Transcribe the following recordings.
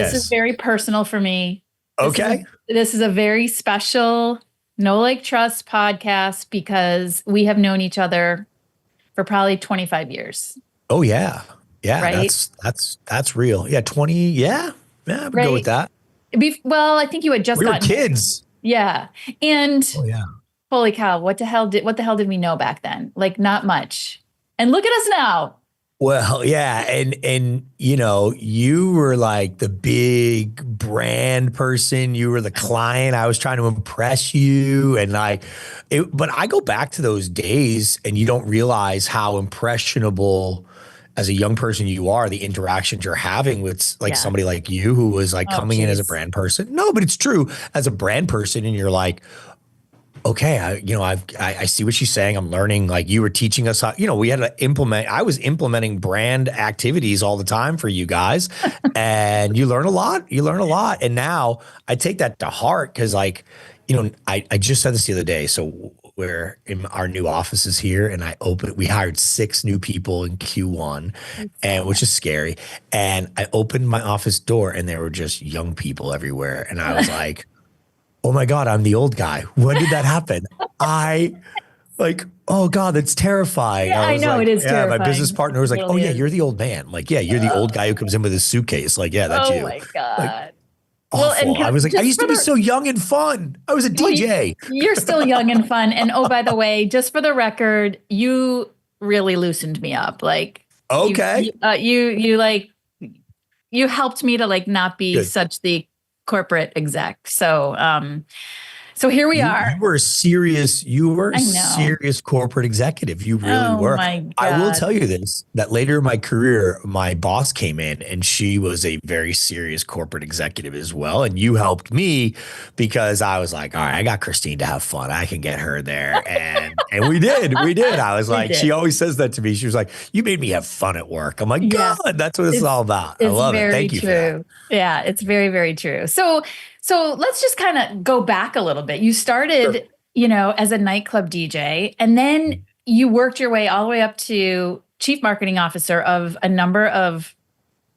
This is Yes. very personal for me. Okay. This is a very special Know Like Trust podcast because we have known each other for probably 25 years, Oh yeah. Yeah. right? That's real. Yeah. 20. Yeah. Yeah. I would go with Right. that. Well, I think you had just We were gotten married. kids. Yeah. And Oh yeah. holy cow, what the hell did we know back then? Like not much. And look at us now. Well, yeah, and you know, you were like the big brand person. You were the client. I was trying to impress you, and but I go back to those days, and you don't realize how impressionable as a young person you are. The interactions you're having with like somebody like you who was like coming in as a brand person. No, but it's true as a brand person, and you're like, okay, I see what she's saying. I'm learning. Like you were teaching us how, we had to implement. I was implementing brand activities all the time for you guys, and you learn a lot. You learn a lot, and now I take that to heart because, like, I just said this the other day. So we're in our new offices here, and we hired 6 new people in Q1, and which is scary. And I opened my office door, and there were just young people everywhere, and I was like, oh my God, I'm the old guy. When did that happen? Oh God, that's terrifying. Yeah, I know, like, it is terrifying. My business partner was like, oh yeah, you're the old man. Like, yeah, you're the old guy who comes in with his suitcase. Like, yeah, that's you. Oh my God. Like, awful. Well, I was like, I used to be so young and fun. I was a DJ. You're still young and fun. And oh, by the way, just for the record, you really loosened me up. Like, okay, you helped me to like not be such the corporate exec. So here we are. You were a serious corporate executive. You really were. My God. I will tell you this, that later in my career, my boss came in and she was a very serious corporate executive as well. And you helped me because I was like, all right, I got Christine to have fun. I can get her there. And we did. I was like, she always says that to me. She was like, you made me have fun at work. I'm like, God, that's what it's all about. I love it. Thank you for that. Yeah, it's very, very true. So let's just kind of go back a little bit. You started, as a nightclub DJ, and then you worked your way all the way up to chief marketing officer of a number of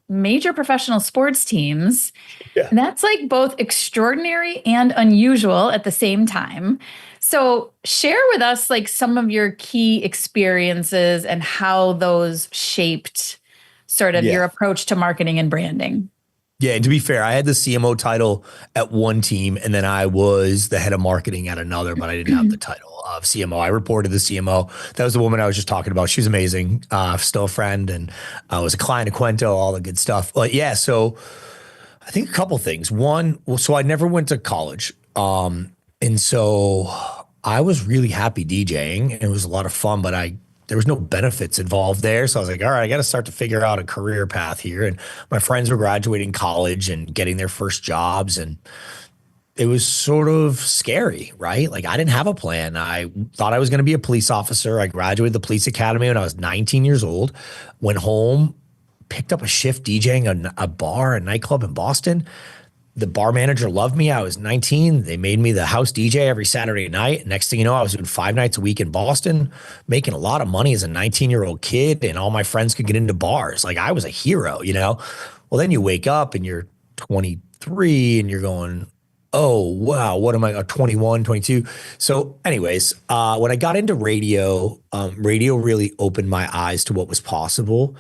major professional sports teams. Yeah. And that's like both extraordinary and unusual at the same time. So share with us like some of your key experiences and how those shaped sort of your approach to marketing and branding. Yeah, and to be fair, I had the CMO title at one team, and then I was the head of marketing at another, but I didn't have the title of CMO. I reported the CMO. That was the woman I was just talking about. She was amazing, still a friend, and was a client of Cuento, all the good stuff. But yeah, so I think a couple things. One, so I never went to college, and so I was really happy DJing, and it was a lot of fun, but there was no benefits involved there. So I was like, all right, I got to start to figure out a career path here. And my friends were graduating college and getting their first jobs. And it was sort of scary, right? Like I didn't have a plan. I thought I was going to be a police officer. I graduated the police academy when I was 19 years old, went home, picked up a shift DJing a bar, a nightclub in Boston. The bar manager loved me. I was 19. They made me the house DJ every Saturday night. Next thing you know, I was doing 5 nights a week in Boston, making a lot of money as a 19-year-old kid, and all my friends could get into bars. Like I was a hero, Well, then you wake up and you're 23 and you're going, oh, wow, what am I, 21, 22? So anyways, when I got into radio, radio really opened my eyes to what was possible.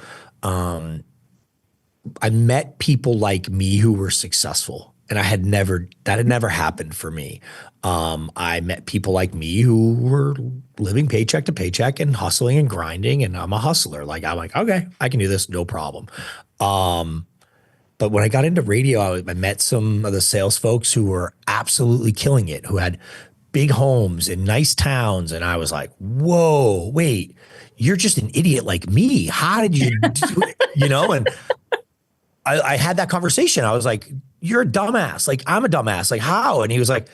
I met people like me who were successful, and that had never happened for me. I met people like me who were living paycheck to paycheck and hustling and grinding, and I'm a hustler. Like I'm like, okay, I can do this, no problem. But when I got into radio, I met some of the sales folks who were absolutely killing it, who had big homes in nice towns, and I was like, whoa, wait, you're just an idiot like me. How did you do it? And I had that conversation. I was like, you're a dumbass. Like, I'm a dumbass. Like, how? And he was like,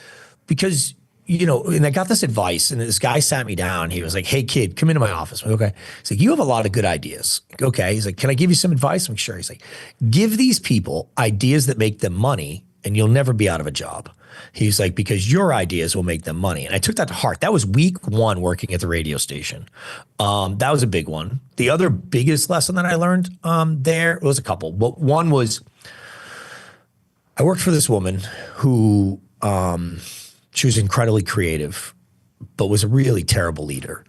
because, and I got this advice, and this guy sat me down. He was like, hey, kid, come into my office. I'm like, okay. He's like, you have a lot of good ideas. Okay. He's like, can I give you some advice? I'm sure. He's like, give these people ideas that make them money, and you'll never be out of a job. He's like, because your ideas will make them money. And I took that to heart. That was week 1 working at the radio station. That was a big one. The other biggest lesson that I learned there was a couple. But one was I worked for this woman who, she was incredibly creative, but was a really terrible leader.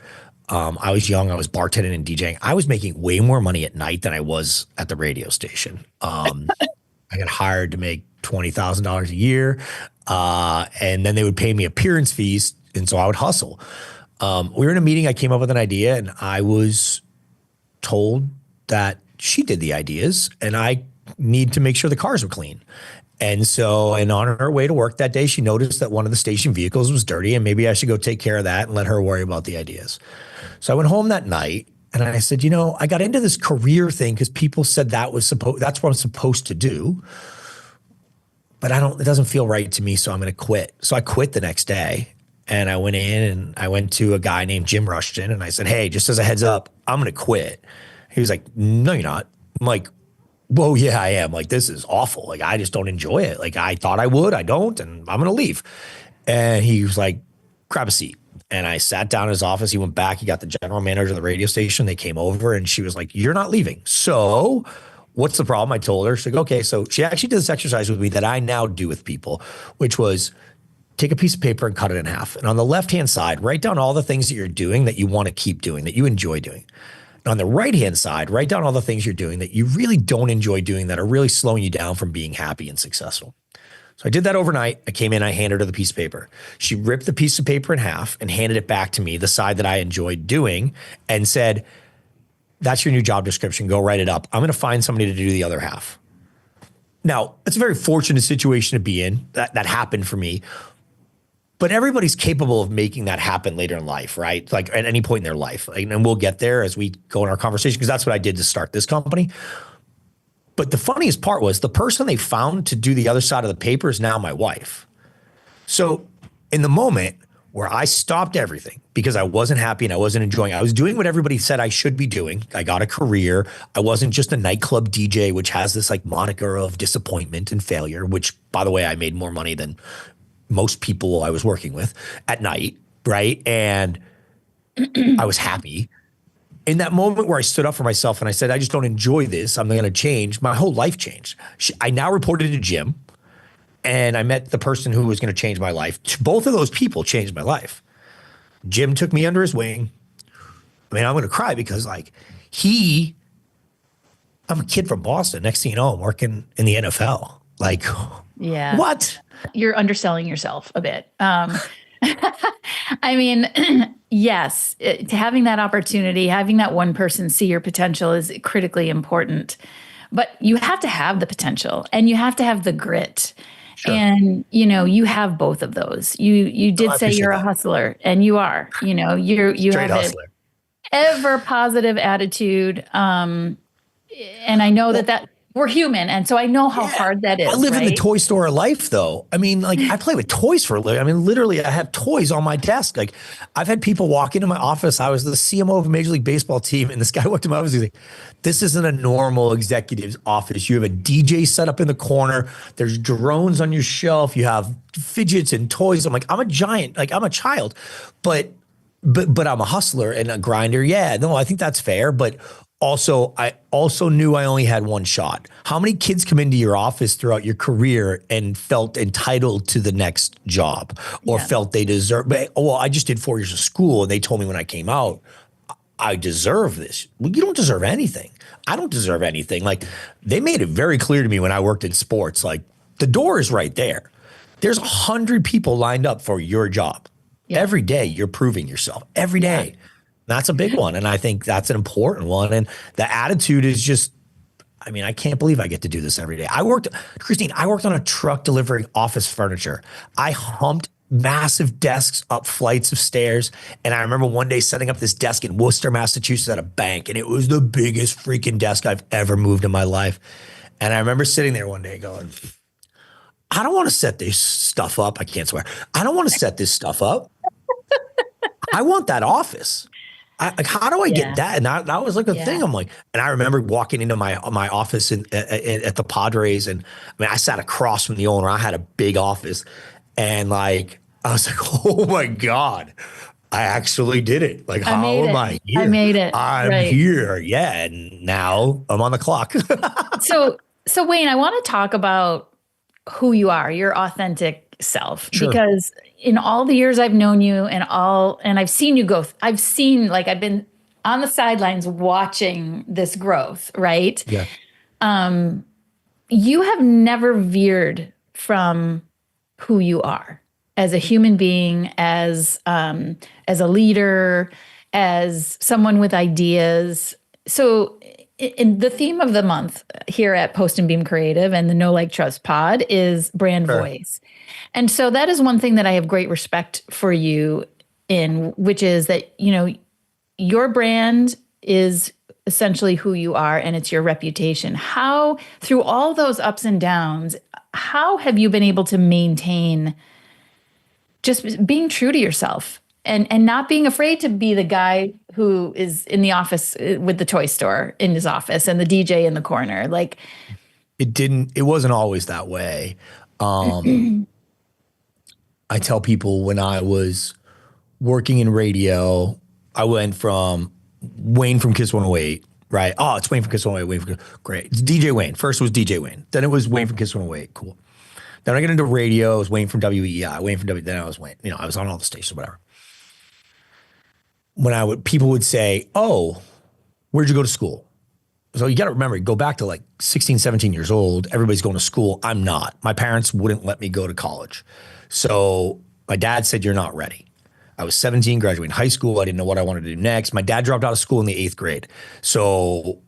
I was young. I was bartending and DJing. I was making way more money at night than I was at the radio station. I got hired to make $20,000 a year. And then they would pay me appearance fees. And so I would hustle. We were in a meeting. I came up with an idea and I was told that she did the ideas and I need to make sure the cars were clean. And on her way to work that day, she noticed that one of the station vehicles was dirty and maybe I should go take care of that and let her worry about the ideas. So I went home that night and I said, I got into this career thing because people said that's what I'm supposed to do. But it doesn't feel right to me. So I'm going to quit. So I quit the next day and I went in and I went to a guy named Jim Rushton and I said, hey, just as a heads up, I'm going to quit. He was like, no, you're not. I'm like, well, yeah, I am. Like, this is awful. Like, I just don't enjoy it. Like, I thought I would, I don't, and I'm going to leave. And he was like, grab a seat. And I sat down in his office. He went back. He got the general manager of the radio station. They came over and she was like, you're not leaving. So what's the problem? I told her. She's like, okay. So she actually did this exercise with me that I now do with people, which was take a piece of paper and cut it in half. And on the left-hand side, write down all the things that you're doing that you want to keep doing, that you enjoy doing. On the right-hand side, write down all the things you're doing that you really don't enjoy doing that are really slowing you down from being happy and successful. So I did that overnight. I came in, I handed her the piece of paper. She ripped the piece of paper in half and handed it back to me, the side that I enjoyed doing, and said, that's your new job description. Go write it up. I'm going to find somebody to do the other half. Now, it's a very fortunate situation to be in. That happened for me. But everybody's capable of making that happen later in life, right? Like at any point in their life. And we'll get there as we go in our conversation, because that's what I did to start this company. But the funniest part was the person they found to do the other side of the paper is now my wife. So in the moment where I stopped everything because I wasn't happy and I wasn't enjoying it, I was doing what everybody said I should be doing. I got a career. I wasn't just a nightclub DJ, which has this like moniker of disappointment and failure, which, by the way, I made more money than most people I was working with at night, right? And I was happy. In that moment where I stood up for myself and I said, I just don't enjoy this, I'm going to change, my whole life changed. I now reported to Jim and I met the person who was going to change my life. Both of those people changed my life. Jim took me under his wing. I mean, I'm going to cry because I'm a kid from Boston. Next thing you know, I'm working in the NFL. Like, yeah. What? You're underselling yourself a bit. I mean, yes, having that opportunity, having that one person see your potential is critically important, but you have to have the potential and you have to have the grit. Sure. And, you have both of those. You did say you're a hustler, and you are, you Straight have an ever positive attitude. And I know that we're human. And so I know how hard that is. I live in the toy store of life, though. I mean, like, I play with toys for a living. I mean, literally, I have toys on my desk. Like, I've had people walk into my office. I was the CMO of a Major League Baseball team. And this guy walked into my office. He's like, this isn't a normal executive's office. You have a DJ set up in the corner. There's drones on your shelf. You have fidgets and toys. I'm like, I'm a giant. Like, I'm a child. But I'm a hustler and a grinder. Yeah, no, I think that's fair. But I also knew I only had one shot. How many kids come into your office throughout your career and felt entitled to the next job or felt they deserve, I just did 4 years of school and they told me when I came out, I deserve this. Well, you don't deserve anything. I don't deserve anything. Like, they made it very clear to me when I worked in sports, like, the door is right there. There's 100 people lined up for your job. Yeah. Every day you're proving yourself. Every day. Yeah. That's a big one. And I think that's an important one. And the attitude is just, I mean, I can't believe I get to do this every day. Christine, I worked on a truck delivering office furniture. I humped massive desks up flights of stairs. And I remember one day setting up this desk in Worcester, Massachusetts at a bank. And it was the biggest freaking desk I've ever moved in my life. And I remember sitting there one day going, I don't want to set this stuff up. I can't swear. I don't want to set this stuff up. I want that office. How do I get that? And that was like a thing. I'm like, and I remember walking into my office at the Padres, and I mean, I sat across from the owner. I had a big office, and like, I was like, oh my God, I actually did it. Like, how am I here? I made it. I'm here. Yeah. And now I'm on the clock. So Wayne, I want to talk about who you are, your authentic self. Sure. Because in all the years I've known you and I've seen you go, I've seen like I've been on the sidelines watching this growth, right? Yeah. You have never veered from who you are as a human being, as a leader, as someone with ideas. So, in the theme of the month here at Post and Beam Creative and the No Like Trust Pod is brand Sure. voice. And so that is one thing that I have great respect for you in, which is that, you know, your brand is essentially who you are and it's your reputation. How, through all those ups and downs, how have you been able to maintain just being true to yourself and not being afraid to be the guy who is in the office with the toy store in his office and the DJ in the corner? Like, It wasn't always that way. I tell people when I was working in radio, I went from Wayne from Kiss 108, right? Oh, it's Wayne from Kiss 108, Wayne from great. It's DJ Wayne. First it was DJ Wayne. Then it was Wayne from Kiss 108. Cool. Then I get into radio, it was Wayne from WEI, Wayne from W. Then I was Wayne. You know, I was on all the stations, whatever. People would say, "Oh, where'd you go to school?" So you got to remember, go back to like 16, 17 years old. Everybody's going to school. I'm not. My parents wouldn't let me go to college. So my dad said, "You're not ready." I was 17, graduating high school. I didn't know what I wanted to do next. My dad dropped out of school in the 8th grade. So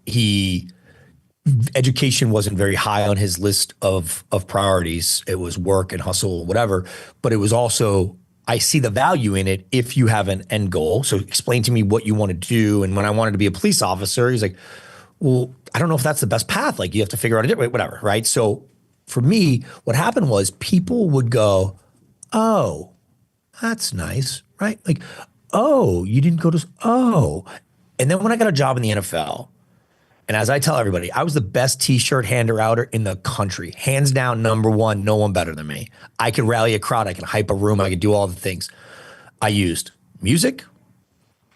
education wasn't very high on his list of priorities. It was work and hustle, whatever. But it was also, I see the value in it if you have an end goal. So explain to me what you want to do. And when I wanted to be a police officer, he's like, well, I don't know if that's the best path. Like you have to figure out a different way, whatever, right? So for me, what happened was people would go, oh, that's nice, right? Like, oh, you didn't go to, oh. And then when I got a job in the NFL, and as I tell everybody, I was the best t-shirt hander outer in the country. Hands down, number one, no one better than me. I could rally a crowd, I could hype a room, I could do all the things. I used music,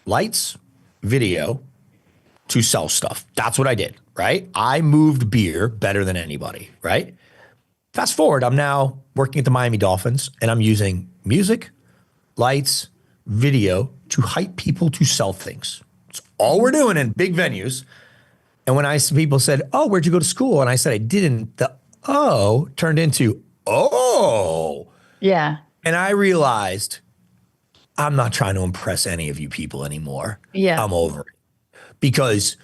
lights, video to sell stuff. That's what I did, right? I moved beer better than anybody, right? Fast forward, I'm now working at the Miami Dolphins and I'm using music, lights, video to hype people to sell things. It's all we're doing in big venues. And when people said, oh, where'd you go to school? And I said, I didn't, the oh turned into, oh. yeah, And I realized I'm not trying to impress any of you people anymore. yeah, I'm over it. Because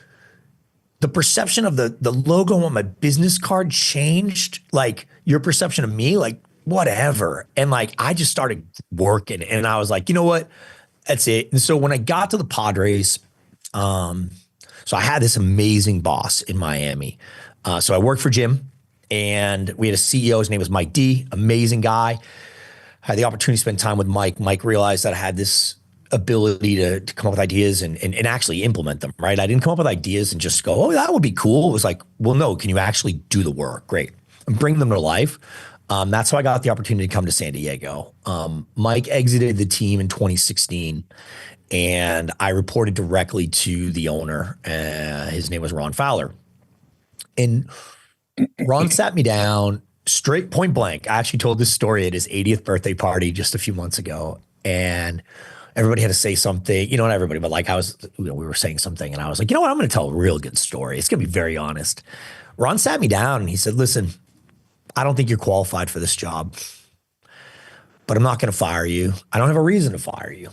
the perception of the logo on my business card changed, like your perception of me, like whatever. And like, I just started working and I was like, you know what? That's it. And so when I got to the Padres, so I had this amazing boss in Miami. So I worked for Jim and we had a CEO, his name was Mike D, amazing guy. I had the opportunity to spend time with Mike. Mike realized that I had this ability to come up with ideas and actually implement them, right? I didn't come up with ideas and just go, oh, that would be cool. It was like, well, no, can you actually do the work? Great. And bring them to life. That's how I got the opportunity to come to San Diego. Mike exited the team in 2016 and I reported directly to the owner. His name was Ron Fowler. And Ron sat me down straight point blank. I actually told this story at his 80th birthday party just a few months ago. And everybody had to say something, not everybody, but like we were saying something and I was like, you know what? I'm going to tell a real good story. It's going to be very honest. Ron sat me down and he said, listen, I don't think you're qualified for this job, but I'm not going to fire you. I don't have a reason to fire you,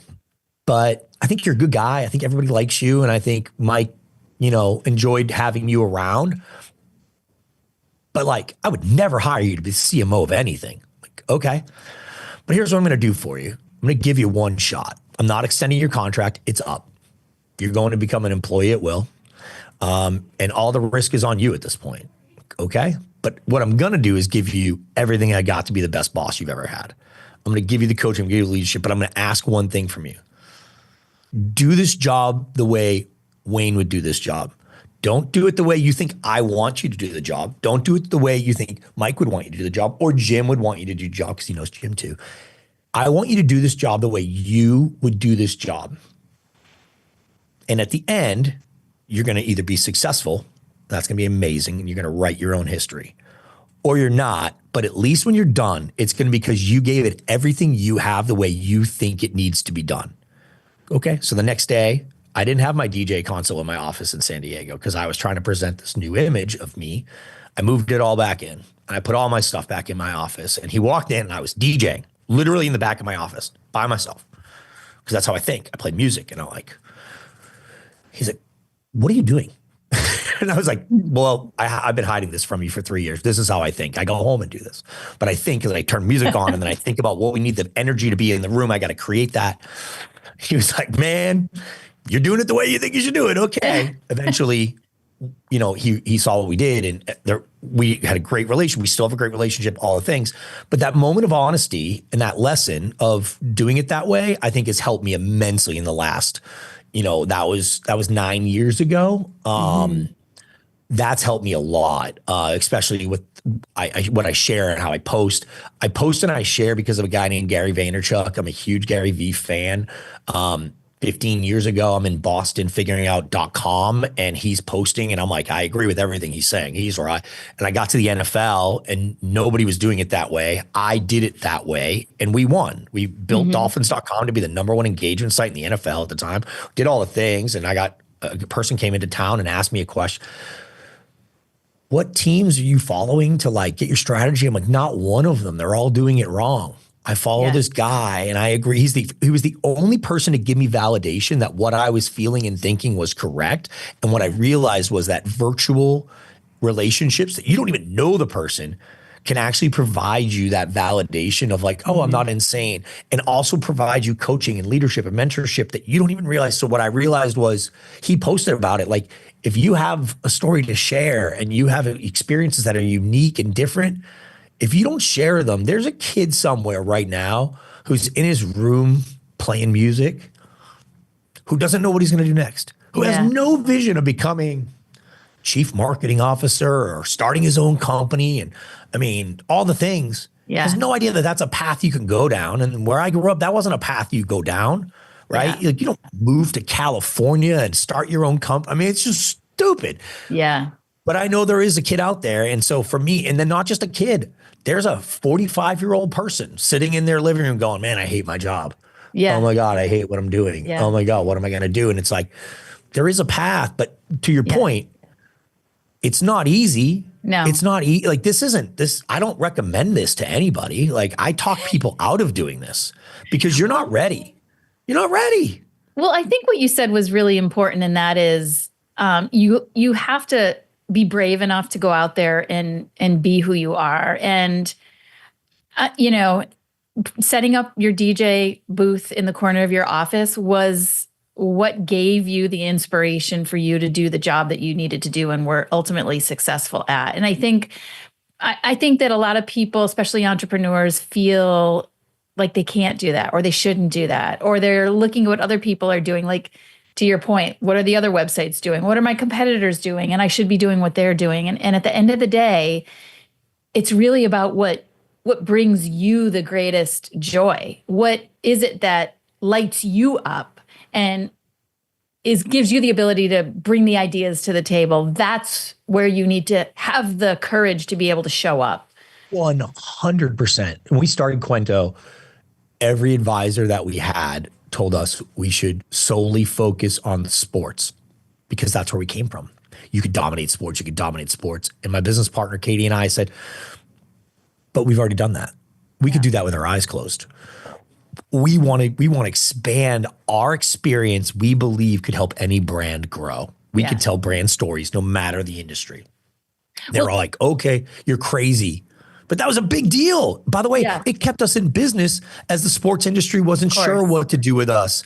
but I think you're a good guy. I think everybody likes you. And I think Mike, enjoyed having you around, but like, I would never hire you to be the CMO of anything. Like, okay, but here's what I'm going to do for you. I'm going to give you one shot. I'm not extending your contract. It's up. You're going to become an employee at will. And all the risk is on you at this point. Okay. But what I'm going to do is give you everything I got to be the best boss you've ever had. I'm going to give you the coaching, I'm going to give you leadership, but I'm going to ask one thing from you. Do this job the way Wayne would do this job. Don't do it the way you think I want you to do the job. Don't do it the way you think Mike would want you to do the job or Jim would want you to do the job because he knows Jim too. I want you to do this job the way you would do this job. And at the end, you're going to either be successful, that's going to be amazing, and you're going to write your own history, or you're not. But at least when you're done, it's going to be because you gave it everything you have the way you think it needs to be done. Okay. So the next day, I didn't have my DJ console in my office in San Diego because I was trying to present this new image of me. I moved it all back in and I put all my stuff back in my office. And he walked in and I was DJing literally in the back of my office by myself because that's how I think. I play music and he's like, what are you doing? And I was like, well, I've been hiding this from you for 3 years. This is how I think. I go home and do this. But I think as I turn music on and then I think about what we need the energy to be in the room, I got to create that. He was like, man, you're doing it the way you think you should do it. Okay. Eventually, he saw what we did and we had a great relationship. We still have a great relationship, all the things. But that moment of honesty and that lesson of doing it that way, I think has helped me immensely in the last, that was 9 years ago. That's helped me a lot, especially with what I share and how I post. I post and I share because of a guy named Gary Vaynerchuk. I'm a huge Gary V fan. 15 years ago, I'm in Boston figuring out .com and he's posting and I'm like, I agree with everything he's saying. He's right. And I got to the NFL and nobody was doing it that way. I did it that way and we won. We built dolphins.com to be the #1 engagement site in the NFL at the time, did all the things. And a person came into town and asked me a question. What teams are you following to get your strategy? I'm like, not one of them. They're all doing it wrong. I follow this guy and I agree. He was the only person to give me validation that what I was feeling and thinking was correct. And what I realized was that virtual relationships that you don't even know the person can actually provide you that validation of I'm not insane, and also provide you coaching and leadership and mentorship that you don't even realize. So what I realized was he posted about it. If you have a story to share and you have experiences that are unique and different, if you don't share them, there's a kid somewhere right now who's in his room playing music, who doesn't know what he's going to do next, who has no vision of becoming chief marketing officer or starting his own company. And I mean, all the things, has no idea that that's a path you can go down. And where I grew up, that wasn't a path you go down, right? You don't move to California and start your own company. I mean, it's just stupid. Yeah. But I know there is a kid out there. And so for me, and then not just a kid, there's a 45-year-old person sitting in their living room going, man, I hate my job. Yeah. Oh my God, I hate what I'm doing. Yeah. Oh my God, what am I going to do? And it's there is a path, but to your point, it's not easy. No, it's not easy. I don't recommend this to anybody. I talk people out of doing this because you're not ready. You're not ready. Well, I think what you said was really important. And that is, you have to be brave enough to go out there and be who you are. And, setting up your DJ booth in the corner of your office was what gave you the inspiration for you to do the job that you needed to do and were ultimately successful at. And I think that a lot of people, especially entrepreneurs, feel like they can't do that or they shouldn't do that, or they're looking at what other people are doing. To your point, what are the other websites doing? What are my competitors doing? And I should be doing what they're doing. And at the end of the day, it's really about what brings you the greatest joy. What is it that lights you up and gives you the ability to bring the ideas to the table? That's where you need to have the courage to be able to show up. 100%. When we started Cuento, every advisor that we had told us we should solely focus on the sports because that's where we came from. You could dominate sports. And my business partner, Katie, and I said, but we've already done that. We could do that with our eyes closed. We want to expand our experience. We believe could help any brand grow. We could tell brand stories no matter the industry. They're all like, okay, you're crazy. But that was a big deal. By the way, it kept us in business as the sports industry wasn't sure what to do with us.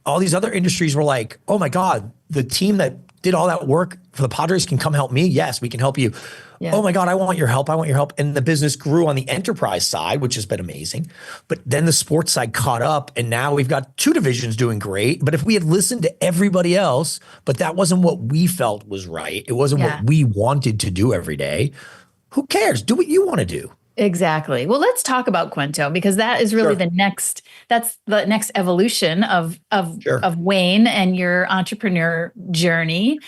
All these other industries were like, oh my God, the team that did all that work for the Padres can come help me. Yes, we can help you. Yeah. Oh my God, I want your help. And the business grew on the enterprise side, which has been amazing. But then the sports side caught up and now we've got 2 divisions doing great. But if we had listened to everybody else, but that wasn't what we felt was right. It wasn't what we wanted to do every day. Who cares? Do what you want to do. Exactly. Well, let's talk about Cuento because that is really the next evolution of Wayne and your entrepreneur journey.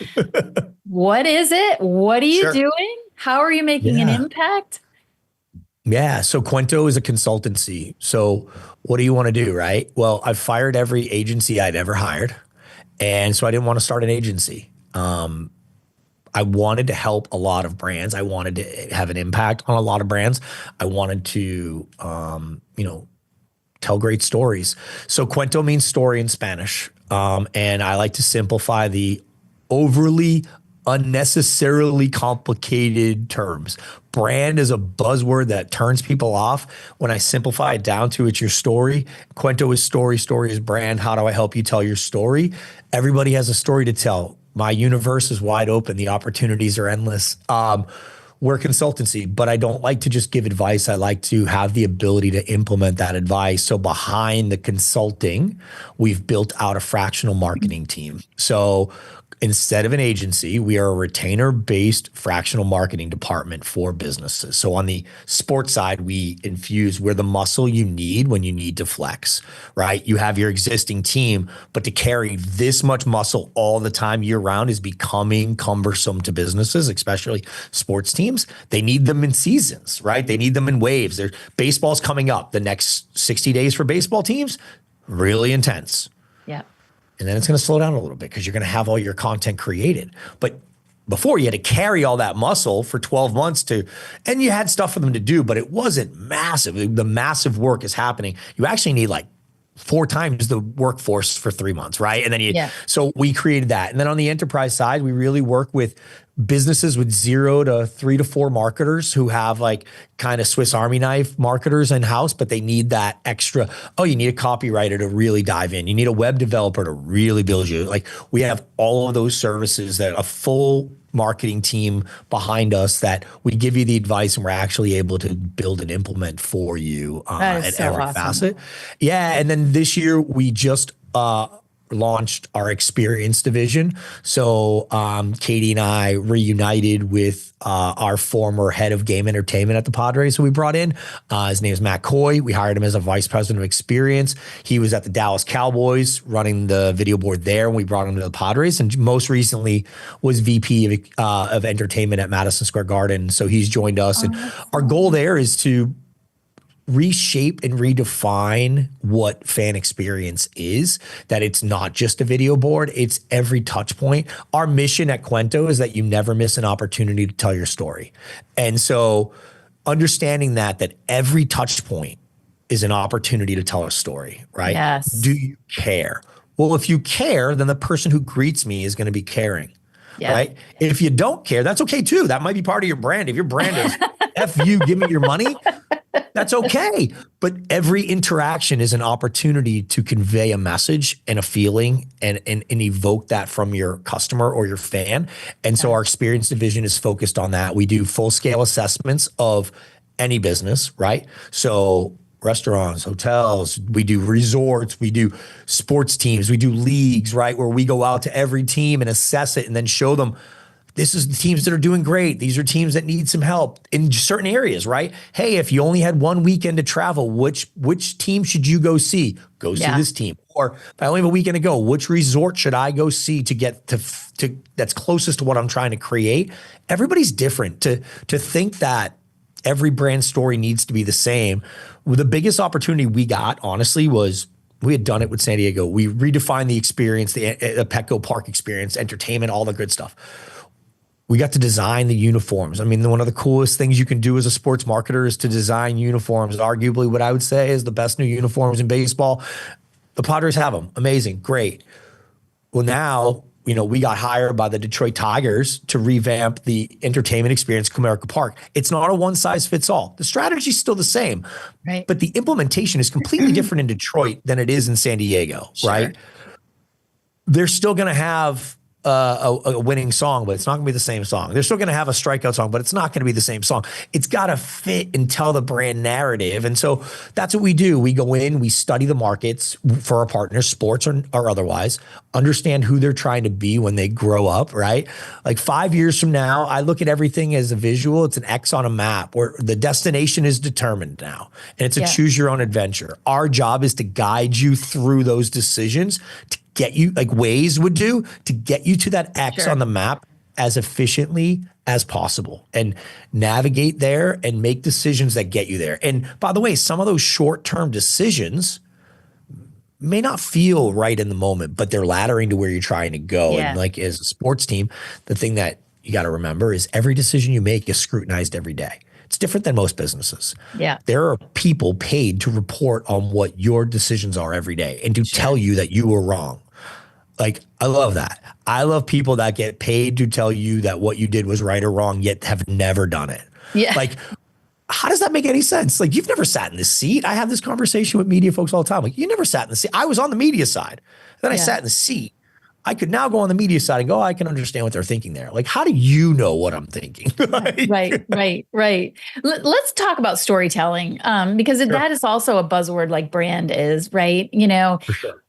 What is it? What are you doing? How are you making an impact? Yeah. So Cuento is a consultancy. So what do you want to do, right? Well, I've fired every agency I'd ever hired. And so I didn't want to start an agency. I wanted to help a lot of brands. I wanted to have an impact on a lot of brands. I wanted to, tell great stories. So Cuento means story in Spanish. And I like to simplify the overly unnecessarily complicated terms. Brand is a buzzword that turns people off. When I simplify it down to it's your story, Cuento is story, story is brand. How do I help you tell your story? Everybody has a story to tell. My universe is wide open. The opportunities are endless. We're consultancy, but I don't like to just give advice. I like to have the ability to implement that advice. So behind the consulting, we've built out a fractional marketing team. So instead of an agency, we are a retainer-based fractional marketing department for businesses. So on the sports side, we're the muscle you need when you need to flex, right? You have your existing team, but to carry this much muscle all the time year round is becoming cumbersome to businesses, especially sports teams. They need them in seasons, right? They need them in waves. Baseball's coming up. The next 60 days for baseball teams, really intense. Yeah. And then it's going to slow down a little bit because you're going to have all your content created. But before you had to carry all that muscle for 12 months and you had stuff for them to do, but it wasn't massive. The massive work is happening. You actually need like 4 times the workforce for 3 months, right? And then so we created that. And then on the enterprise side, we really work with businesses with 0 to 3 to 4 marketers who have like kind of Swiss Army knife marketers in house, but they need that extra. Oh, you need a copywriter to really dive in. You need a web developer to really build you. Like we have all of those services that a full marketing team behind us that we give you the advice and we're actually able to build and implement for you at so every awesome. facet. Yeah. And then this year we just launched our experience division. So Katie and I reunited with our former head of game entertainment at the Padres who we brought in. His name is Matt Coy. We hired him as a vice president of experience. He was at the Dallas Cowboys running the video board there, and we brought him to the Padres, and most recently was VP of entertainment at Madison Square Garden. So he's joined us. And our goal there is to reshape and redefine what fan experience is, that it's not just a video board, it's every touch point. Our mission at Cuento is that you never miss an opportunity to tell your story. And so understanding that every touch point is an opportunity to tell a story, right? Yes. Do you care? Well, if you care, then the person who greets me is going to be caring. Yeah. Right? If you don't care, that's okay too. That might be part of your brand. If your brand is F you, give me your money, that's okay. But every interaction is an opportunity to convey a message and a feeling and evoke that from your customer or your fan. And so our experience division is focused on that. We do full scale assessments of any business, right? So restaurants, hotels, we do resorts, we do sports teams, we do leagues, right? Where we go out to every team and assess it and then show them, this is the teams that are doing great. These are teams that need some help in certain areas, right? Hey, if you only had one weekend to travel, which team should you go see? Go see this team. Or if I only have a weekend to go, which resort should I go see to get to that's closest to what I'm trying to create? Everybody's different. To think that every brand story needs to be the same. Well, the biggest opportunity we got, honestly, was we had done it with San Diego. We redefined the experience, the Petco Park experience, entertainment, all the good stuff. We got to design the uniforms. I mean, one of the coolest things you can do as a sports marketer is to design uniforms. Arguably, what I would say is the best new uniforms in baseball. The Padres have them. Amazing. Great. Well, now, we got hired by the Detroit Tigers to revamp the entertainment experience at Comerica Park. It's not a one size fits all. The strategy is still the same, right? But the implementation is completely different in Detroit than it is in San Diego, right? They're still going to have a winning song, but it's not going to be the same song. They're still going to have a strikeout song, but it's not going to be the same song. It's got to fit and tell the brand narrative. And so that's what we do. We go in, we study the markets for our partners, sports or otherwise, understand who they're trying to be when they grow up, right? Like 5 years from now, I look at everything as a visual. It's an X on a map where the destination is determined now. And it's a choose your own adventure. Our job is to guide you through those decisions to get you, like Waze would do, to get you to that X on the map as efficiently as possible and navigate there and make decisions that get you there. And by the way, some of those short-term decisions may not feel right in the moment, but they're laddering to where you're trying to go. And Yeah. like as a sports team, the thing that you got to remember is every decision you make is scrutinized every day. It's different than most businesses. Yeah. There are people paid to report on what your decisions are every day and to tell Sure. you that you were wrong. Like, I love that. I love people that get paid to tell you that what you did was right or wrong, yet have never done it. Yeah. Like, how does that make any sense? Like, you've never sat in this seat. I have this conversation with media folks all the time. Like, you never sat in the seat. I was on the media side. Then I Yeah. sat in the seat. I could now go on the media side and go, oh, I can understand what they're thinking there. Like, how do you know what I'm thinking? Like, Right. Let's talk about storytelling, because sure, that is also a buzzword like brand is, right? for sure.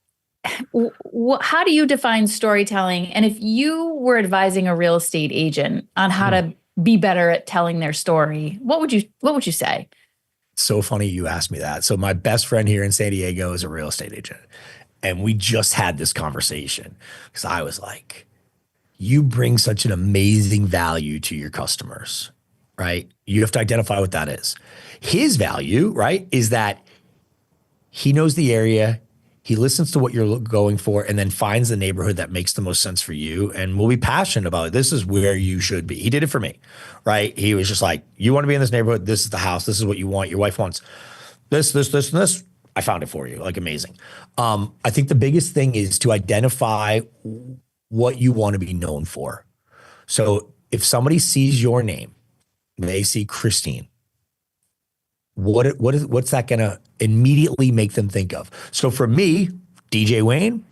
How do you define storytelling? And if you were advising a real estate agent on how to be better at telling their story, what would you say? So funny you asked me that. So my best friend here in San Diego is a real estate agent. And we just had this conversation because I was like, you bring such an amazing value to your customers, right? You have to identify what that is. His value, right, is that he knows the area, he listens to what you're going for, and then finds the neighborhood that makes the most sense for you and will be passionate about it. This is where you should be. He did it for me, right? He was just like, you want to be in this neighborhood? This is the house. This is what you want. Your wife wants this, and this. I found it for you. Like, amazing. I think the biggest thing is to identify what you want to be known for. So if somebody sees your name, they see Christine, what's that going to immediately make them think of? So for me, DJ Wayne,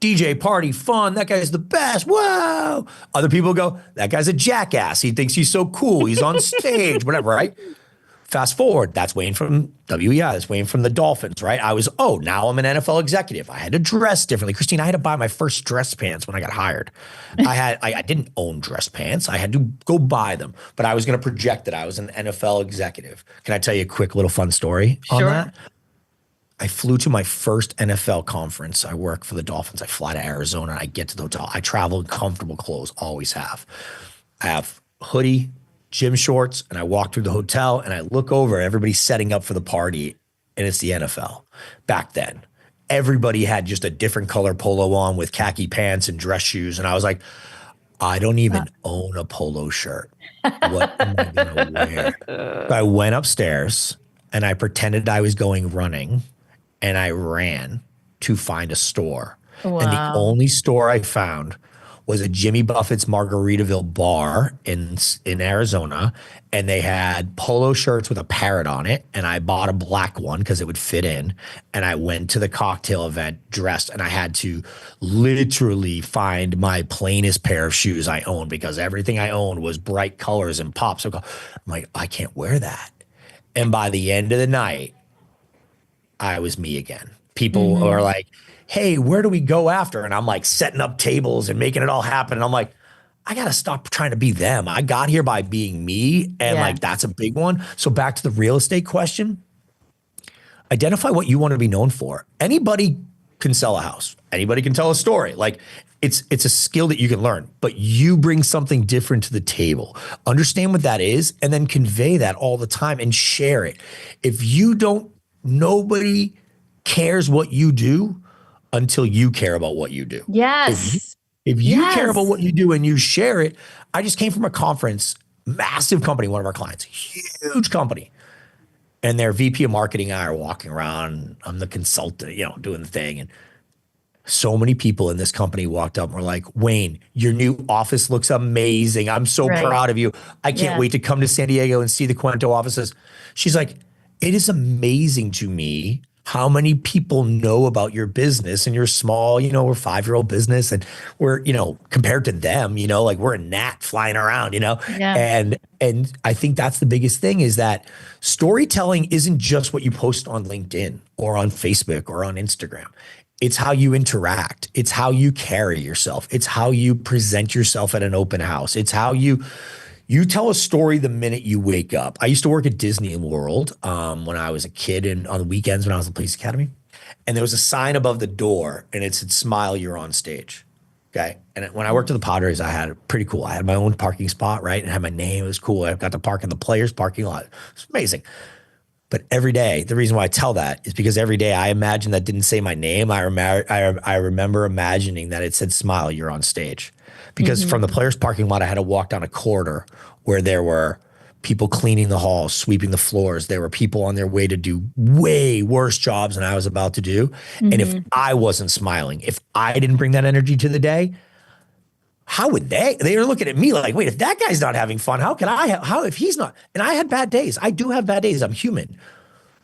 DJ party fun. That guy's the best. Whoa. Other people go, that guy's a jackass. He thinks he's so cool. He's on stage, whatever, right? Fast forward, that's Wayne from WEI. That's Wayne from the Dolphins, right? Now I'm an NFL executive. I had to dress differently. Christine, I had to buy my first dress pants when I got hired. I didn't own dress pants. I had to go buy them, but I was going to project that I was an NFL executive. Can I tell you a quick little fun story on Sure. that? I flew to my first NFL conference. I work for the Dolphins. I fly to Arizona. I get to the hotel. I travel in comfortable clothes, always have. I have hoodie, gym shorts, and I walk through the hotel and I look over, everybody's setting up for the party, and it's the NFL. Back then, everybody had just a different color polo on with khaki pants and dress shoes. And I was like, I don't even own a polo shirt. What am I gonna wear? So I went upstairs and I pretended I was going running and I ran to find a store. And the Wow. only store I found was a Jimmy Buffett's Margaritaville bar in Arizona, and they had polo shirts with a parrot on it, and I bought a black one because it would fit in, and I went to the cocktail event dressed, and I had to literally find my plainest pair of shoes I owned because everything I owned was bright colors and pops. So I'm like, I can't wear that. And by the end of the night, I was me again. People are Mhm. like, hey, where do we go after? And I'm like setting up tables and making it all happen. And I'm like, I got to stop trying to be them. I got here by being me. And Yeah. like, that's a big one. So back to the real estate question, identify what you want to be known for. Anybody can sell a house. Anybody can tell a story. Like, it's a skill that you can learn, but you bring something different to the table. Understand what that is and then convey that all the time and share it. If you don't, nobody cares what you do until you care about what you do. If you, Yes. if you care about Yes. what you do and you share it, I just came from a conference, massive company, one of our clients, huge company. And their VP of marketing and I are walking around. I'm the consultant, doing the thing. And so many people in this company walked up and were like, Wayne, your new office looks amazing. I'm so Right. proud of you. I can't Yeah. wait to come to San Diego and see the Cuento offices. She's like, it is amazing to me how many people know about your business and your small, we're 5-year-old business and we're, compared to them, like we're a gnat flying around, Yeah. and I think that's the biggest thing is that storytelling isn't just what you post on LinkedIn or on Facebook or on Instagram. It's how you interact. It's how you carry yourself. It's how you present yourself at an open house. It's how you tell a story the minute you wake up. I used to work at Disney World when I was a kid and on the weekends when I was at the police academy. And there was a sign above the door and it said, smile, you're on stage. Okay. And when I worked at the Padres, I had it pretty cool. I had my own parking spot, right? And I had my name. It was cool. I got to park in the players' parking lot. It's amazing. But every day, the reason why I tell that is because every day I imagine that didn't say my name. I remember imagining that it said, "Smile, you're on stage." Because from Mm-hmm. the players' parking lot, I had to walk down a corridor where there were people cleaning the halls, sweeping the floors. There were people on their way to do way worse jobs than I was about to do. And if Mm-hmm. I wasn't smiling, if I didn't bring that energy to the day, how would they? They were looking at me like, wait, if that guy's not having fun, how can I have, how, if he's not? And I had bad days. I do have bad days. I'm human.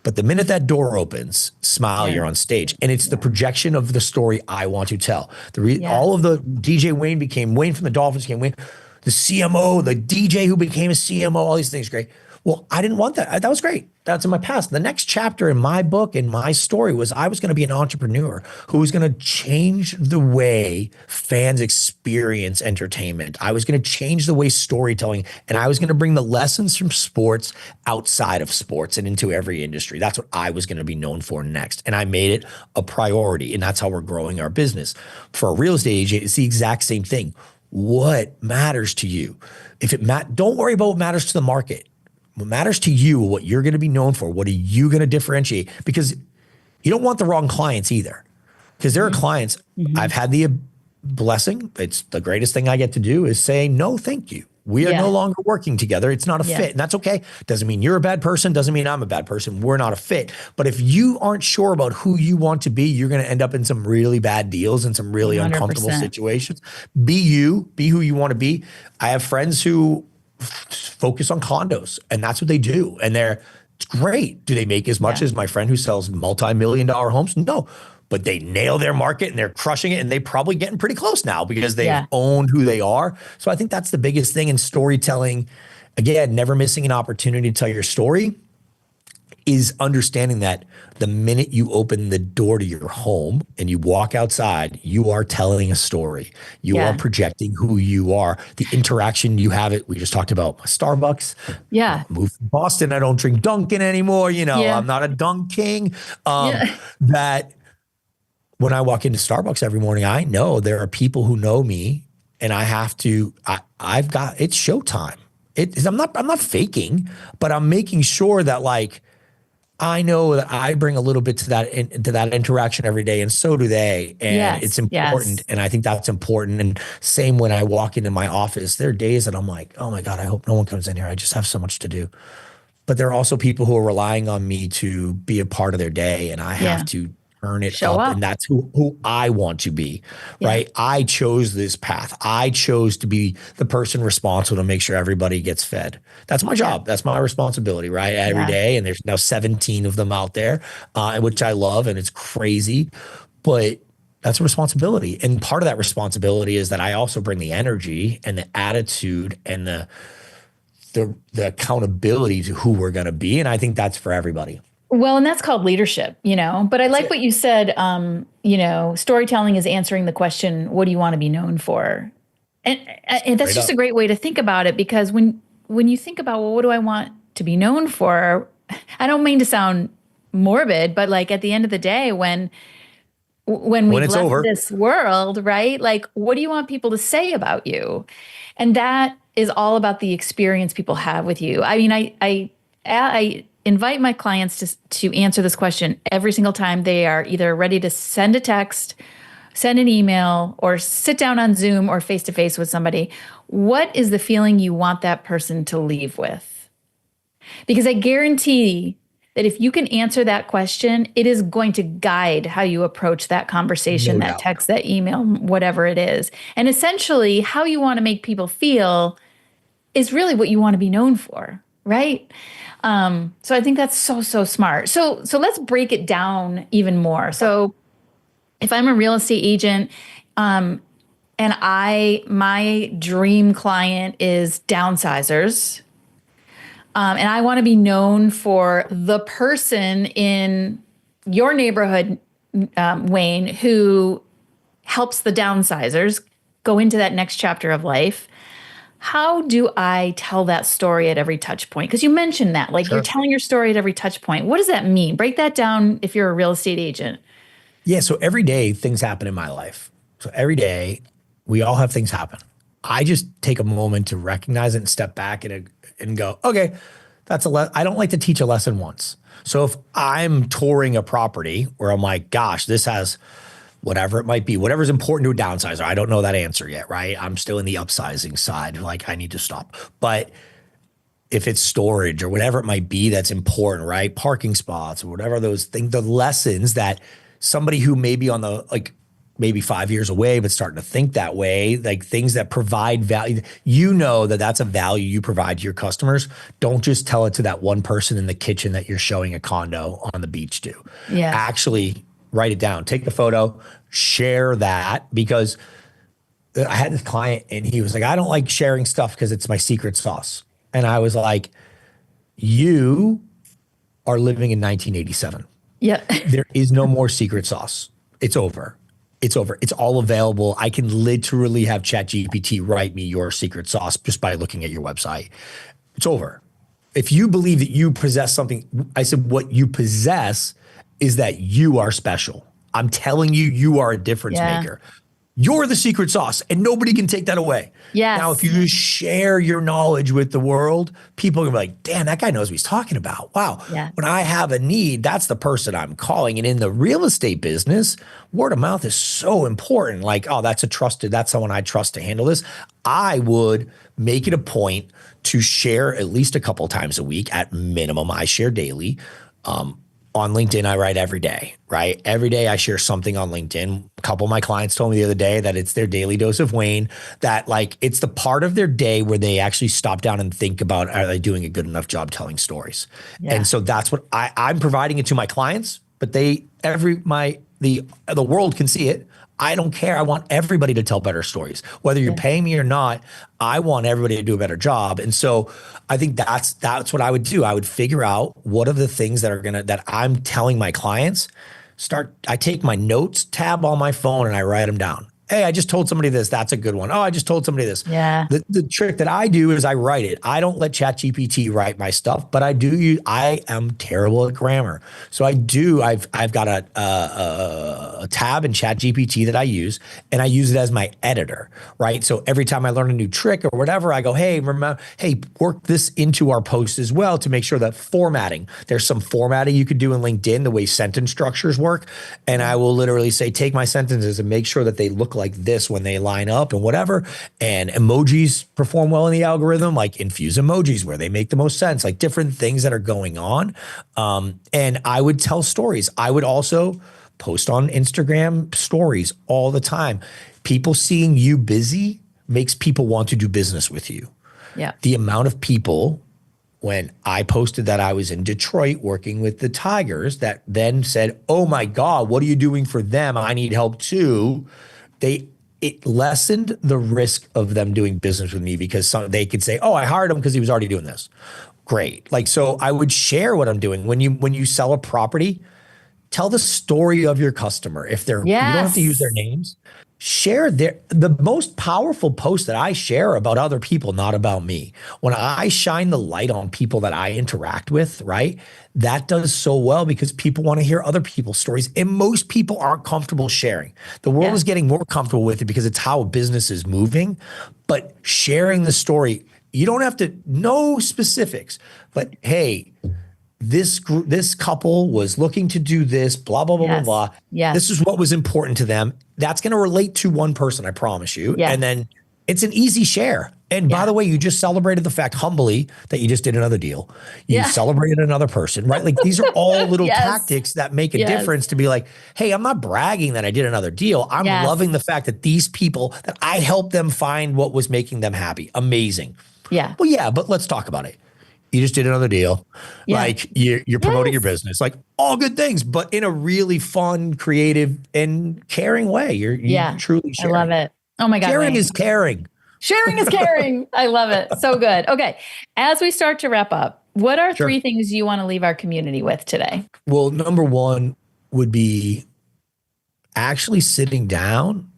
But the minute that door opens, smile, Yeah. you're on stage. And it's the Yeah. projection of the story I want to tell. Yes. All of the DJ Wayne became Wayne from the Dolphins, became Wayne, the CMO, the DJ who became a CMO, all these things, great. Well, I didn't want that. That was great. That's in my past. The next chapter in my book, in my story, was I was going to be an entrepreneur who was going to change the way fans experience entertainment. I was going to change the way storytelling, and I was going to bring the lessons from sports outside of sports and into every industry. That's what I was going to be known for next. And I made it a priority. And that's how we're growing our business. For a real estate agent, it's the exact same thing. What matters to you? If it don't worry about what matters to the market. What matters to you, what you're going to be known for, what are you going to differentiate? Because you don't want the wrong clients either. Because there are Mm-hmm. clients, Mm-hmm. I've had the blessing. It's the greatest thing I get to do is say, no, thank you. We are no Yeah. longer working together. It's not a Yeah. fit. And that's okay. Doesn't mean you're a bad person. Doesn't mean I'm a bad person. We're not a fit. But if you aren't sure about who you want to be, you're going to end up in some really bad deals and some really uncomfortable 100%. situations. Be you, be who you want to be. I have friends who focus on condos and that's what they do. And it's great. Do they make as much Yeah. as my friend who sells multi-million-dollar homes? No, but they nail their market and they're crushing it. And they probably getting pretty close now because they've Yeah. owned who they are. So I think that's the biggest thing in storytelling. Again, never missing an opportunity to tell your story is understanding that the minute you open the door to your home and you walk outside, you are telling a story. You are Yeah. projecting who you are. The interaction you have it. We just talked about Starbucks. Yeah. Moved from Boston. I don't drink Dunkin' anymore. Yeah. I'm not a Dunk King. Yeah. That when I walk into Starbucks every morning, I know there are people who know me and I have to, I've got, it's showtime. I'm not faking, but I'm making sure that like, I know that I bring a little bit to that interaction every day, and so do they. And it's Yes. important, Yes. and I think that's important. And same when I walk into my office, there are days that I'm like, oh my God, I hope no one comes in here. I just have so much to do. But there are also people who are relying on me to be a part of their day, and I have Yeah. to turn it Show up. And up. that's who I want to be, Yeah. right? I chose this path. I chose to be the person responsible to make sure everybody gets fed. That's my Yeah. job. That's my responsibility, right? Every Yeah. day. And there's now 17 of them out there, which I love, and it's crazy. But that's a responsibility. And part of that responsibility is that I also bring the energy and the attitude and the accountability to who we're going to be. And I think that's for everybody. Well, and that's called leadership, but I That's like it. what you said. Storytelling is answering the question, what do you want to be known for? And that's Straight just a up. great way to think about it, because when you think about, well, what do I want to be known for? I don't mean to sound morbid, but like at the end of the day, when When we've it's left over, this world, right? Like, what do you want people to say about you? And that is all about the experience people have with you. I mean, I invite my clients to answer this question every single time they are either ready to send a text, send an email, or sit down on Zoom or face to face with somebody. What is the feeling you want that person to leave with? Because I guarantee that if you can answer that question, it is going to guide how you approach that conversation, no that doubt. text, that email, whatever it is. And essentially, how you want to make people feel is really what you want to be known for, right? So I think that's so smart. So let's break it down even more. So if I'm a real estate agent, and my dream client is downsizers, and I want to be known for the person in your neighborhood, Wayne, who helps the downsizers go into that next chapter of life. How do I tell that story at every touch point? Because you mentioned that, like you're Sure. telling your story at every touch point. What does that mean? Break that down if you're a real estate agent. Yeah. So every day things happen in my life. So every day We all have things happen. I just take a moment to recognize it and step back and go, okay, I don't like to teach a lesson once. So if I'm touring a property where I'm like, gosh, this has whatever it might be, whatever's important to a downsizer. I don't know that answer yet, right? I'm still in the upsizing side. Like I need to stop. But if it's storage or whatever it might be that's important, right? Parking spots or whatever those things, the lessons that somebody who may be on the like maybe 5 years away, but starting to think that way, like things that provide value, you know that that's a value you provide to your customers. Don't just tell it to that one person in the kitchen that you're showing a condo on the beach to. Yes. Actually write it down, take the photo, share that, because I had this client and he was like, I don't like sharing stuff because it's my secret sauce. And I was like, you are living in 1987. Yeah. There is no more secret sauce. It's over. It's over. It's all available. I can literally have ChatGPT write me your secret sauce just by looking at your website. It's over. If you believe that you possess something, I said, what you possess is that you are special. I'm telling you, you are a difference maker. You're the secret sauce and nobody can take that away. Yes. Now, if you share your knowledge with the world, people are gonna be like, damn, that guy knows what he's talking about. Wow. Yeah. When I have a need, that's the person I'm calling. And in the real estate business, word of mouth is so important. Like, oh, that's someone I trust to handle this. I would make it a point to share at least a couple times a week at minimum. I share daily. On LinkedIn, I write every day, right? Every day I share something on LinkedIn. A couple of my clients told me the other day that it's their daily dose of Wayne, that like it's the part of their day where they actually stop down and think about, are they doing a good enough job telling stories? Yeah. And so that's what I'm providing it to my clients, but the world can see it. I don't care. I want everybody to tell better stories. Whether you're paying me or not, I want everybody to do a better job. And so I think that's what I would do. I would figure out what are the things that I'm telling my clients. I take my notes tab on my phone and I write them down. Hey, I just told somebody this. That's a good one. Oh, I just told somebody this. Yeah. The trick that I do is I write it. I don't let ChatGPT write my stuff, but I am terrible at grammar. So I've got a tab in ChatGPT that I use, and I use it as my editor, right? So every time I learn a new trick or whatever, I go, hey, work this into our post as well to make sure that there's some formatting you could do in LinkedIn, the way sentence structures work. And I will literally say, take my sentences and make sure that they look like this when they line up and whatever. And emojis perform well in the algorithm, like infuse emojis where they make the most sense, like different things that are going on. And I would tell stories. I would also post on Instagram stories all the time. People seeing you busy makes people want to do business with you. Yeah. The amount of people, when I posted that I was in Detroit working with the Tigers, that then said, oh my God, what are you doing for them? I need help too. It lessened the risk of them doing business with me because they could say, oh, I hired him because he was already doing this. Great. Like, so I would share what I'm doing. When you sell a property, tell the story of your customer. You don't have to use their names. Share the most powerful post that I share about other people, not about me. When I shine the light on people that I interact with, right? That does so well because people want to hear other people's stories. And most people aren't comfortable sharing. The world is getting more comfortable with it because it's how a business is moving. But sharing the story, you don't have to know specifics, but hey, this couple was looking to do this, blah, blah, blah, blah, blah. Yes. This is what was important to them. That's going to relate to one person, I promise you. Yes. And then it's an easy share. And by the way, you just celebrated the fact humbly that you just did another deal. You celebrated another person, right? Like these are all little tactics that make a difference to be like, hey, I'm not bragging that I did another deal. I'm loving the fact that these people, that I helped them find what was making them happy. Amazing. Yeah. Well, yeah, but let's talk about it. You just did another deal. Yeah. Like you're promoting your business, like all good things, but in a really fun, creative, and caring way. You're truly sharing. I love it. Oh my God. Sharing is caring. Sharing is caring. I love it. So good. Okay. As we start to wrap up, what are 3 things you want to leave our community with today? Well, number 1 would be actually sitting down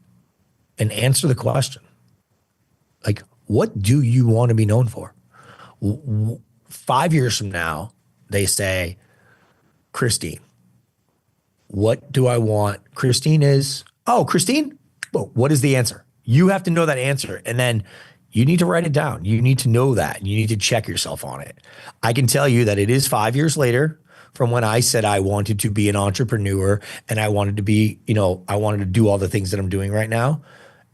and answer the question. Like, what do you want to be known for? 5 years from now, they say, Christine, what do I want? Christine is, Christine? Well, what is the answer? You have to know that answer. And then you need to write it down. You need to know that. You need to check yourself on it. I can tell you that it is 5 years later from when I said I wanted to be an entrepreneur and I wanted to be, I wanted to do all the things that I'm doing right now.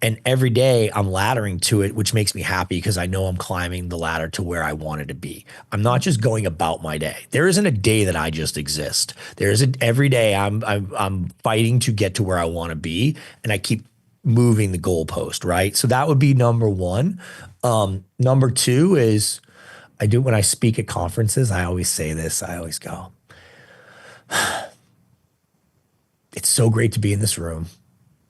And every day I'm laddering to it, which makes me happy because I know I'm climbing the ladder to where I wanted to be. I'm not just going about my day. There isn't a day that I just exist. Every day I'm fighting to get to where I want to be, and I keep moving the goalpost, right? So that would be number one. Number two is when I speak at conferences, I always say this. I always go, it's so great to be in this room.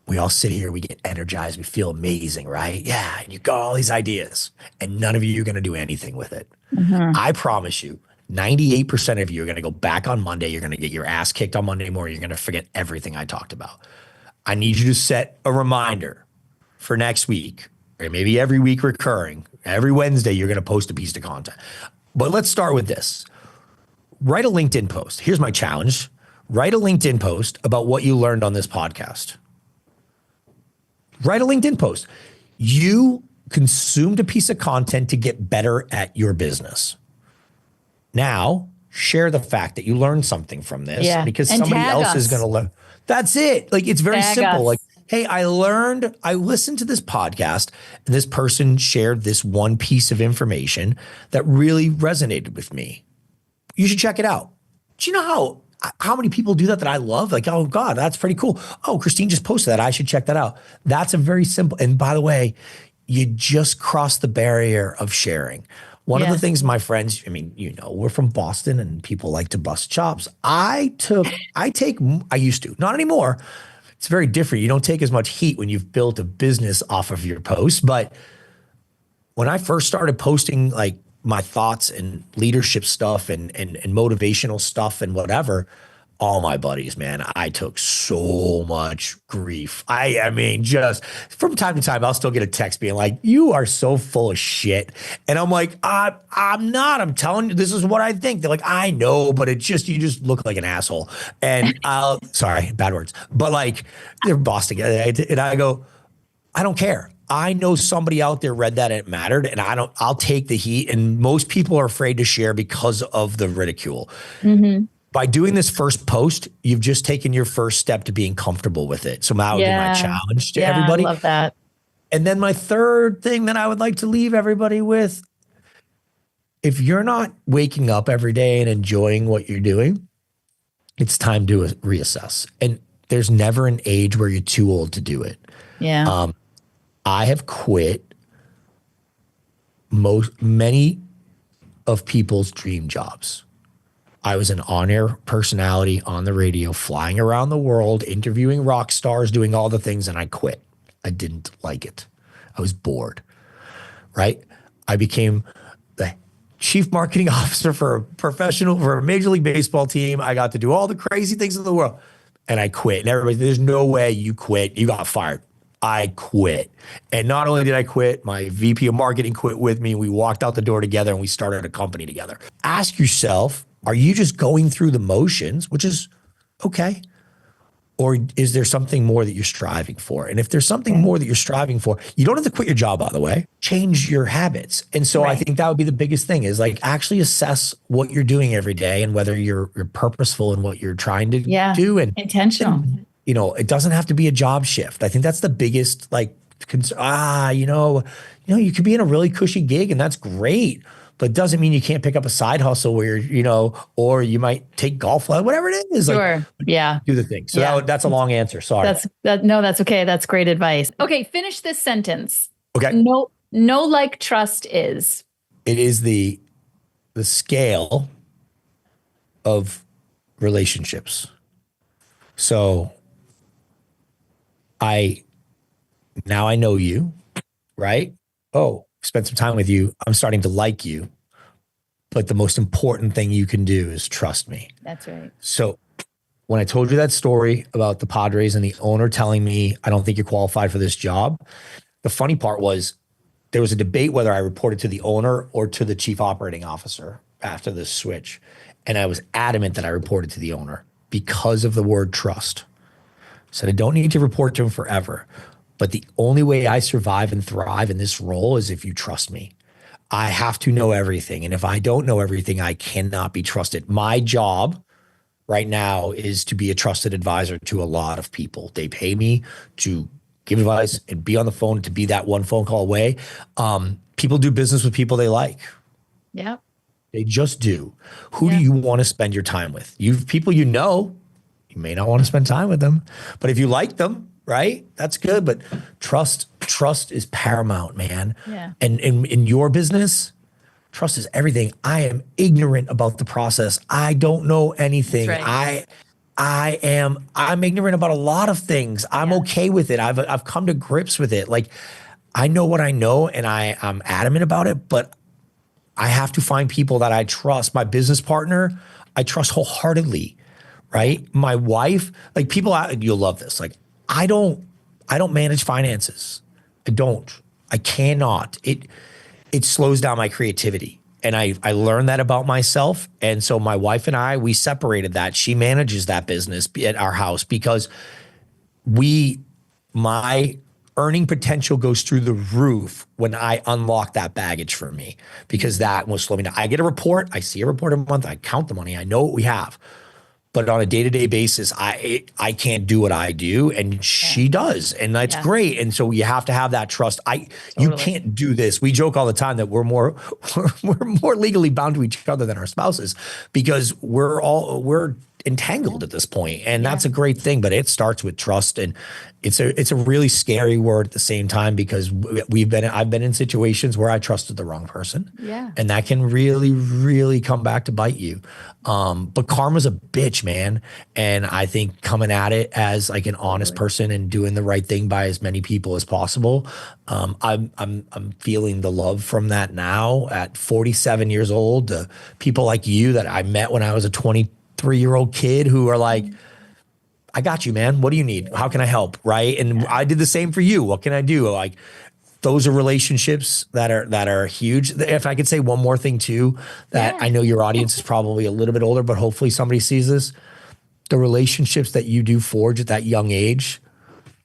We all sit here, we get energized, we feel amazing, right? Yeah, and you got all these ideas, and none of you are going to do anything with it. Mm-hmm. I promise you, 98% of you are going to go back on Monday. You're going to get your ass kicked on Monday morning. You're going to forget everything I talked about. I need you to set a reminder for next week, or maybe every week recurring. Every Wednesday, you're going to post a piece of content. But let's start with this. Write a LinkedIn post. Here's my challenge. Write a LinkedIn post about what you learned on this podcast. Write a LinkedIn post. You consumed a piece of content to get better at your business. Now, share the fact that you learned something from this because and somebody else is going to learn. That's it. Like, it's very simple. Like, hey, I listened to this podcast and this person shared this one piece of information that really resonated with me. You should check it out. Do you know how many people do that I love? Like, oh God, that's pretty cool. Oh, Christine just posted that. I should check that out. That's a very simple. And by the way, you just crossed the barrier of sharing. One of the things my friends, we're from Boston and people like to bust chops. I used to, not anymore. It's very different. You don't take as much heat when you've built a business off of your posts. But when I first started posting like my thoughts and leadership stuff and motivational stuff and whatever, all my buddies, man, I took so much grief. I mean, just from time to time, I'll still get a text being like, you are so full of shit. And I'm like, I'm not. I'm telling you, this is what I think. They're like, I know, but you just look like an asshole. And sorry, bad words. But like, they're Boston. And I go, I don't care. I know somebody out there read that and it mattered, and I'll take the heat. And most people are afraid to share because of the ridicule. Mm-hmm. By doing this first post, you've just taken your first step to being comfortable with it. So that would be my challenge to everybody. I love that. And then my third thing that I would like to leave everybody with, if you're not waking up every day and enjoying what you're doing, it's time to reassess. And there's never an age where you're too old to do it. Yeah. I have quit many of people's dream jobs. I was an on-air personality on the radio, flying around the world, interviewing rock stars, doing all the things, and I quit. I didn't like it. I was bored, right? I became the chief marketing officer for a Major League Baseball team. I got to do all the crazy things in the world, and I quit. And everybody, there's no way you quit. You got fired. I quit. And not only did I quit, my VP of marketing quit with me. We walked out the door together and we started a company together. Ask yourself, are you just going through the motions, which is okay? Or is there something more that you're striving for? And if there's something more that you're striving for, you don't have to quit your job, by the way. Change your habits. And so I think that would be the biggest thing is like actually assess what you're doing every day and whether you're purposeful in what you're trying to do. And intentional. It doesn't have to be a job shift. I think that's the biggest you could be in a really cushy gig and that's great, but it doesn't mean you can't pick up a side hustle where or you might take golf, whatever it is. Sure. Do the thing. So that's a long answer. Sorry. That's okay. That's great advice. Okay. Finish this sentence. Okay. No like trust is. It is the scale of relationships. So now I know you, right? Oh, spent some time with you. I'm starting to like you. But the most important thing you can do is trust me. That's right. So when I told you that story about the Padres and the owner telling me, I don't think you're qualified for this job, the funny part was there was a debate whether I reported to the owner or to the chief operating officer after this switch. And I was adamant that I reported to the owner because of the word trust. Said I don't need to report to him forever. But the only way I survive and thrive in this role is if you trust me. I have to know everything. And if I don't know everything, I cannot be trusted. My job right now is to be a trusted advisor to a lot of people. They pay me to give advice and be on the phone, to be that one phone call away. People do business with people they like. Yeah. They just do. Who do you want to spend your time with? You've people you know, you may not want to spend time with them, but if you like them, right, that's good. But trust is paramount, man. Yeah. And in your business, trust is everything. I am ignorant about the process. I don't know anything. That's right. I'm ignorant about a lot of things. I'm okay with it. I've come to grips with it. Like, I know what I know and I'm adamant about it, but I have to find people that I trust. My business partner, I trust wholeheartedly, right? My wife, like people, you'll love this. Like, I don't manage finances. I cannot. It slows down my creativity. And I learned that about myself. And so my wife and I, we separated that. She manages that business at our house because my earning potential goes through the roof when I unlock that baggage for me, because that will slow me down. I get a report. I see a report a month. I count the money. I know what we have. But on a day-to-day basis, I can't do what I do, and she does, and that's great. And so you have to have that trust. You can't do this. We joke all the time that we're more legally bound to each other than our spouses, because we're entangled at this point, and that's a great thing. But it starts with trust, and it's a really scary word at the same time, because I've been in situations where I trusted the wrong person, and that can really, really come back to bite you. But karma's a bitch, man. And I think coming at it as like an honest person and doing the right thing by as many people as possible. I'm feeling the love from that now at 47 years old. People like you that I met when I was a 23-year-old kid who are like, I got you, man. What do you need? How can I help? Right. And I did the same for you. What can I do? Like, those are relationships that are huge. If I could say one more thing too, that I know your audience is probably a little bit older, but hopefully somebody sees this. The relationships that you do forge at that young age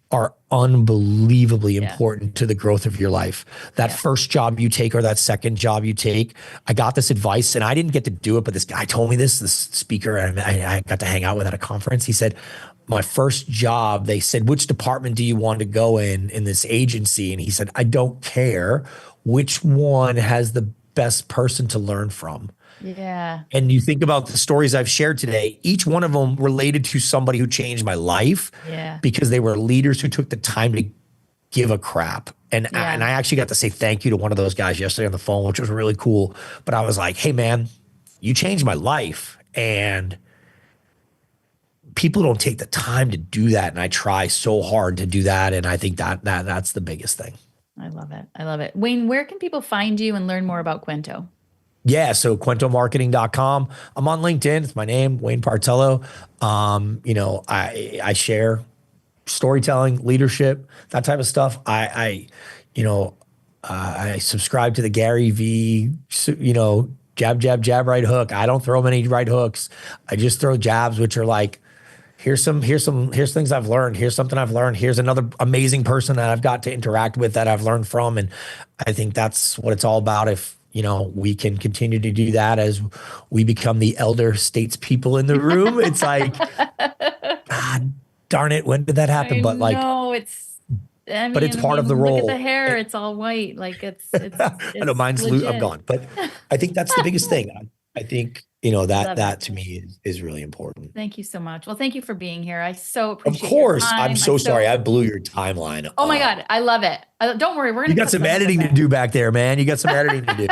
are unbelievably important to the growth of your life. That first job you take or that second job you take, I got this advice and I didn't get to do it, but this guy told me this speaker I got to hang out with at a conference. He said, my first job, they said, which department do you want to go in this agency? And he said, I don't care. Which one has the best person to learn from? Yeah. And you think about the stories I've shared today, each one of them related to somebody who changed my life because they were leaders who took the time to give a crap. And I actually got to say thank you to one of those guys yesterday on the phone, which was really cool. But I was like, hey, man, you changed my life. And people don't take the time to do that. And I try so hard to do that. And I think that's the biggest thing. I love it. I love it. Wayne, where can people find you and learn more about Cuento? Yeah, so cuentomarketing.com. I'm on LinkedIn. It's my name, Wayne Partello. I share storytelling, leadership, that type of stuff. I subscribe to the Gary V, jab, jab, jab, right hook. I don't throw many right hooks. I just throw jabs, which are like, here's things I've learned. Here's something I've learned. Here's another amazing person that I've got to interact with that I've learned from. And I think that's what it's all about. If, we can continue to do that as we become the elder statespeople in the room. It's like, God darn it, when did that happen? But it's part of the role. Look at the hair; it's all white. Like it's I know mine's loose. I'm gone, but I think that's the biggest thing. I think that to me is really important. Thank you so much. Well, thank you for being here. I so appreciate. Of course, I'm so sorry. I blew your timeline. Oh my God, I love it. Don't worry, we're gonna. You got some editing to do back there, man. You got some editing to do.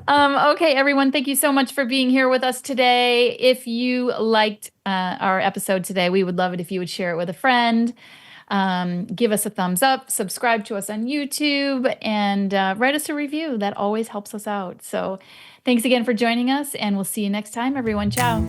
Okay, everyone, thank you so much for being here with us today. If you liked our episode today, we would love it if you would share it with a friend. Give us a thumbs up, subscribe to us on YouTube, and write us a review. That always helps us out. So thanks again for joining us, and we'll see you next time, everyone. Ciao.